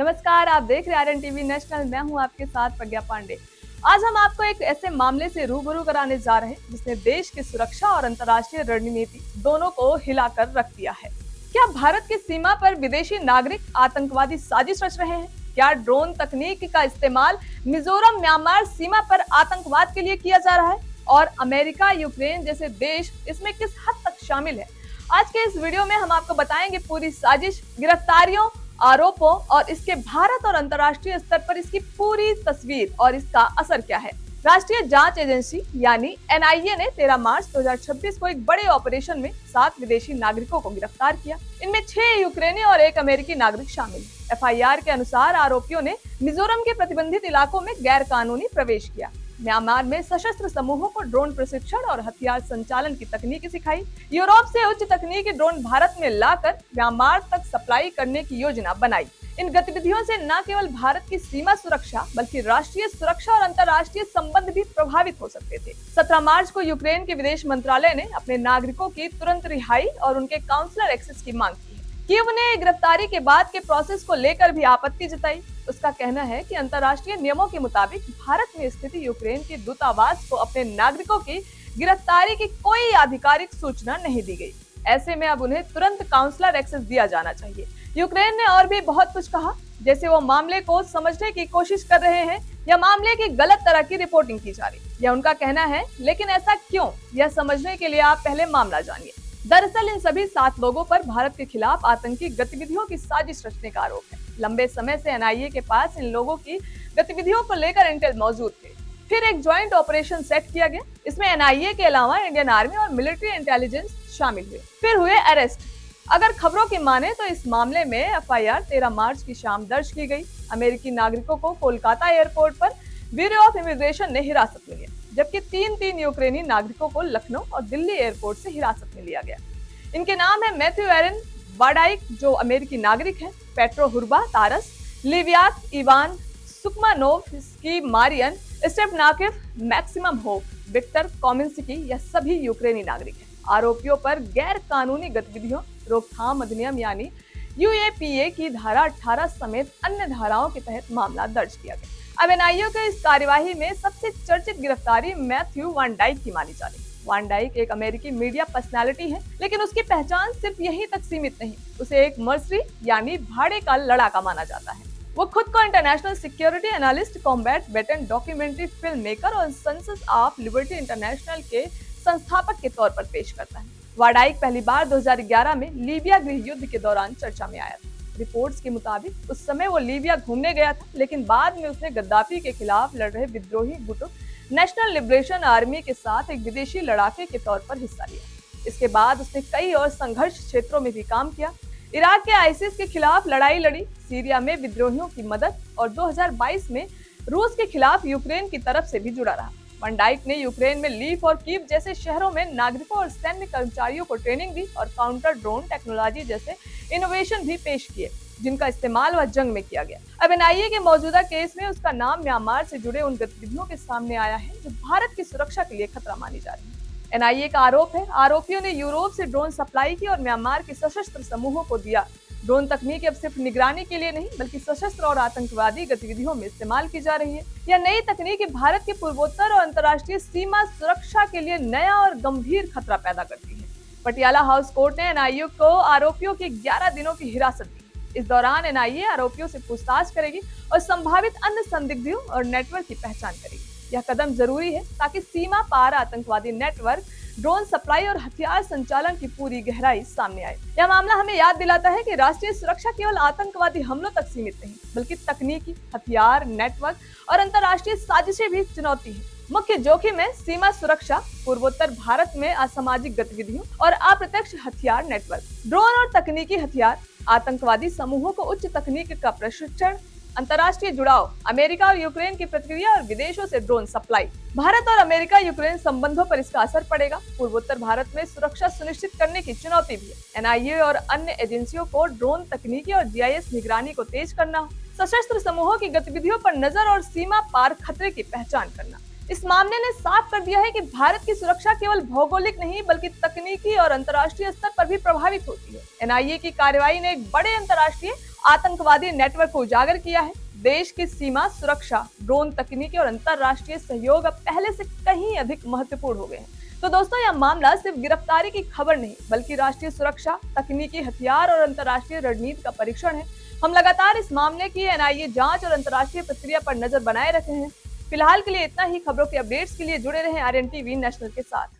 नमस्कार, आप देख रहे हैं आरएन टीवी नेशनल। मैं हूं आपके साथ प्रज्ञा पांडे। आज हम आपको एक ऐसे मामले से रूबरू कराने जा रहे हैं जिसने देश की सुरक्षा और अंतर्राष्ट्रीय रणनीति दोनों को हिलाकर रख दिया है। क्या भारत की सीमा पर विदेशी नागरिक आतंकवादी साजिश रच रहे हैं? क्या ड्रोन तकनीक का इस्तेमाल मिजोरम म्यांमार सीमा पर आतंकवाद के लिए किया जा रहा है? और अमेरिका, यूक्रेन जैसे देश इसमें किस हद तक शामिल है? आज के इस वीडियो में हम आपको बताएंगे पूरी साजिश, गिरफ्तारियों, आरोपों और इसके भारत और अंतर्राष्ट्रीय स्तर पर इसकी पूरी तस्वीर और इसका असर क्या है। राष्ट्रीय जांच एजेंसी यानी एनआईए ने 13 मार्च 2026 को एक बड़े ऑपरेशन में 7 विदेशी नागरिकों को गिरफ्तार किया। इनमें 6 यूक्रेनी और 1 अमेरिकी नागरिक शामिल हैं। एफआईआर के अनुसार आरोपियों ने मिजोरम के प्रतिबंधित इलाकों में गैर कानूनी प्रवेश किया, म्यांमार में सशस्त्र समूहों को ड्रोन प्रशिक्षण और हथियार संचालन की तकनीक सिखाई, यूरोप से उच्च तकनीकी ड्रोन भारत में लाकर म्यांमार तक सप्लाई करने की योजना बनाई। इन गतिविधियों से न केवल भारत की सीमा सुरक्षा बल्कि राष्ट्रीय सुरक्षा और अंतर्राष्ट्रीय संबंध भी प्रभावित हो सकते थे। 17 मार्च को यूक्रेन के विदेश मंत्रालय ने अपने नागरिकों की तुरंत रिहाई और उनके काउंसलर एक्सेस की मांग की। कीव ने गिरफ्तारी के बाद के प्रोसेस को लेकर भी आपत्ति जताई। उसका कहना है कि अंतर्राष्ट्रीय नियमों के मुताबिक भारत में स्थित यूक्रेन के दूतावास को अपने नागरिकों की गिरफ्तारी की कोई आधिकारिक सूचना नहीं दी गई। ऐसे में अब उन्हें तुरंत काउंसलर एक्सेस दिया जाना चाहिए। यूक्रेन ने और भी बहुत कुछ कहा, जैसे वो मामले को समझने की कोशिश कर रहे हैं या मामले की गलत तरह की रिपोर्टिंग की जा रही, यह उनका कहना है। लेकिन ऐसा क्यों, यह समझने के लिए आप पहले मामला जानिए। दरअसल इन सभी 7 लोगों पर भारत के खिलाफ आतंकी गतिविधियों की साजिश रचने का आरोप है। लंबे समय से एनआईए के पास इन लोगों की गतिविधियों को लेकर इंटेल मौजूद थे। फिर एक ज्वाइंट ऑपरेशन सेट किया गया। इसमें एनआईए के अलावा इंडियन आर्मी और मिलिट्री इंटेलिजेंस शामिल हुए। फिर हुए अरेस्ट। अगर खबरों की माने तो इस मामले में एफआईआर 13 मार्च की शाम दर्ज की गई। अमेरिकी नागरिकों को कोलकाता एयरपोर्ट पर ब्यूरो ऑफ इमिग्रेशन ने हिरासत में लिया, जबकि 3 यूक्रेनी नागरिकों को लखनऊ और दिल्ली एयरपोर्ट से हिरासत में लिया गया। इनके नाम है मैथ्यू एरन वाडाइक जो अमेरिकी नागरिक हैं, Petro Hurba Taras, Liviak Ivan Sukmanovsky, Marian Stepanakiv, Maximum Hope, Victor Kominsky, यह सभी यूक्रेनी नागरिक हैं। आरोपियों पर गैर कानूनी गतिविधियों रोकथाम अधिनियम यानी यूएपीए की धारा 18 समेत अन्य धाराओं के तहत मामला दर्ज किया गया। अब एनआईए के इस कार्यवाही में सबसे चर्चित गिरफ्तारी मैथ्यू वान डाइक की मानी जा रही है। वान डाइक एक अमेरिकी मीडिया पर्सनालिटी है, लेकिन उसकी पहचान सिर्फ यहीं तक सीमित नहीं। उसे एक मर्सरी यानी भाड़े का लड़ाका माना जाता है। वो खुद को international security analyst, combat veteran, documentary film maker और सन्स ऑफ लिबर्टी इंटरनेशनल के संस्थापक के तौर पर पेश करता है। वाडाइक पहली बार 2011 में लीबिया गृह युद्ध के दौरान चर्चा में आया था। रिपोर्ट्स के मुताबिक उस समय वो लीबिया घूमने गया था, लेकिन बाद में उसने गद्दाफी के खिलाफ लड़ रहे विद्रोही गुटों नेशनल लिबरेशन आर्मी के साथ एक विदेशी लड़ाके के तौर पर हिस्सा लिया। इसके बाद उसने कई और संघर्ष क्षेत्रों में भी काम किया। इराक के आईसिस के खिलाफ लड़ाई लड़ी, सीरिया में विद्रोहियों की मदद और 2022 में रूस के खिलाफ यूक्रेन की तरफ से भी जुड़ा रहा। वान डाइक ने यूक्रेन में लीव और कीव जैसे शहरों में नागरिकों और सैन्य कर्मचारियों को ट्रेनिंग दी और काउंटर ड्रोन टेक्नोलॉजी जैसे इनोवेशन भी पेश किए, जिनका इस्तेमाल वह जंग में किया गया। अब एनआईए के मौजूदा केस में उसका नाम म्यांमार से जुड़े उन गतिविधियों के सामने आया है जो भारत की सुरक्षा के लिए खतरा मानी जा रही है। एनआईए का आरोप है आरोपियों ने यूरोप से ड्रोन सप्लाई की और म्यांमार के सशस्त्र समूहों को दिया। ड्रोन तकनीक अब सिर्फ निगरानी के लिए नहीं बल्कि सशस्त्र और आतंकवादी गतिविधियों में इस्तेमाल की जा रही है। यह नई तकनीक भारत के पूर्वोत्तर और अंतर्राष्ट्रीय सीमा सुरक्षा के लिए नया और गंभीर खतरा पैदा करती है। पटियाला हाउस कोर्ट ने एनआईए को आरोपियों की 11 दिनों की हिरासत दी। इस दौरान एनआईए आरोपियों से पूछताछ करेगी और संभावित अन्य संदिग्धों और नेटवर्क की पहचान करेगी। यह कदम जरूरी है ताकि सीमा पार आतंकवादी नेटवर्क, ड्रोन सप्लाई और हथियार संचालन की पूरी गहराई सामने आए। यह मामला हमें याद दिलाता है कि राष्ट्रीय सुरक्षा केवल आतंकवादी हमलों तक सीमित नहीं, बल्कि तकनीकी, हथियार, नेटवर्क और अंतर्राष्ट्रीय साजिशें भी चुनौती है। मुख्य जोखिम है सीमा सुरक्षा, पूर्वोत्तर भारत में असामाजिक गतिविधियों और अप्रत्यक्ष हथियार नेटवर्क, ड्रोन और तकनीकी हथियार, आतंकवादी समूहों को उच्च तकनीक का प्रशिक्षण, अंतर्राष्ट्रीय जुड़ाव, अमेरिका और यूक्रेन की प्रतिक्रिया और विदेशों से ड्रोन सप्लाई। भारत और अमेरिका यूक्रेन संबंधों पर इसका असर पड़ेगा। पूर्वोत्तर भारत में सुरक्षा सुनिश्चित करने की चुनौती भी है। एनआईए और अन्य एजेंसियों को ड्रोन तकनीकी और जीआईएस निगरानी को तेज करना, सशस्त्र समूहों की गतिविधियों पर नजर और सीमा पार खतरे की पहचान करना। इस मामले ने साफ कर दिया है कि भारत की सुरक्षा केवल भौगोलिक नहीं बल्कि तकनीकी और अंतर्राष्ट्रीय स्तर पर भी प्रभावित होती है। एनआईए की कार्रवाई ने एक बड़े अंतर्राष्ट्रीय आतंकवादी नेटवर्क को उजागर किया है। देश की सीमा सुरक्षा, ड्रोन तकनीकी और अंतरराष्ट्रीय सहयोग अब पहले से कहीं अधिक महत्वपूर्ण हो गए हैं। तो दोस्तों, यह मामला सिर्फ गिरफ्तारी की खबर नहीं, बल्कि राष्ट्रीय सुरक्षा, तकनीकी हथियार और अंतरराष्ट्रीय रणनीति का परीक्षण है। हम लगातार इस मामले की एनआईए जांच और अंतरराष्ट्रीय प्रक्रिया पर नजर बनाए रखे हैं। फिलहाल के लिए इतना ही। खबरों के अपडेट्स के लिए जुड़े रहें आर्यन टीवी नेशनल के साथ।